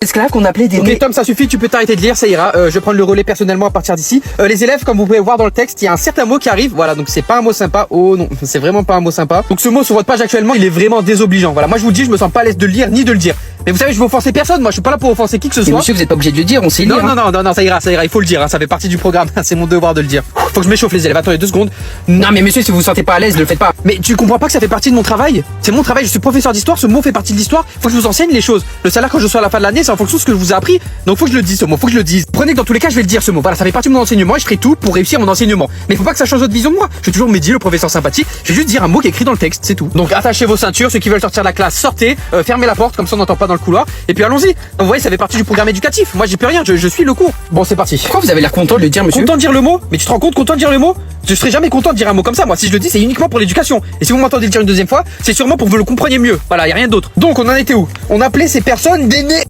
Esclaves qu'on appelait des... Ok Tom, ça suffit, tu peux t'arrêter de lire, ça ira. Je vais prendre le relais personnellement à partir d'ici. Les élèves, comme vous pouvez voir dans le texte, il y a un certain mot qui arrive. Voilà, donc c'est pas un mot sympa. Oh non, c'est vraiment pas un mot sympa. Donc ce mot sur votre page actuellement, il est vraiment désobligeant. Voilà, moi je vous le dis, je me sens pas à l'aise de le lire ni de le dire. Mais vous savez, je veux offenser personne. Moi, je suis pas là pour offenser qui que ce soit. Mais monsieur, vous êtes pas obligé de le dire, on sait lire. Non, ça ira. Il faut le dire. Hein, ça fait partie du programme. C'est mon devoir de le dire. Faut que je m'échauffe les élèves. Attendez 2 secondes. Non mais monsieur, si vous vous sentez pas à l'aise, ne le faites pas. Mais tu comprends pas que ça fait partie de mon travail? C'est mon travail. Je suis professeur d'histoire. Ce mot fait partie de l'histoire. Faut que je vous enseigne les choses. Le salaire quand je sois à la fin de l'année, c'est en fonction de ce que je vous ai appris. Donc faut que je le dise ce mot. Faut que je le dise. Prenez que dans tous les cas, je vais le dire ce mot. Voilà, ça fait partie de mon enseignement et je ferai tout pour réussir mon enseignement. Mais faut pas que ça change votre vision de moi. Je suis toujours Mehdi, le professeur sympathique. Je vais juste dire un mot qui est écrit dans le texte, c'est tout. Donc attachez vos ceintures. Ceux qui veulent sortir de la classe, sortez. Fermez la porte comme ça on n'entend pas dans le couloir. Et puis allons-y. Donc vous voyez, ça fait partie du programme éducatif. Moi j'ai plus rien. Je suis le cours. Bon, c'est parti. Pourquoi vous avez l'air content de le dire, monsieur? Content de dire le mot? Mais tu te rends compte, content de dire le mot? Je serais jamais content de dire un mot comme ça. Moi, si je le dis, c'est uniquement pour l'éducation. Et si vous m'entendez le dire une deuxième fois, c'est sûrement pour que vous le compreniez mieux. Voilà, y a rien d'autre. Donc, on en était où? On appelait ces personnes des nés.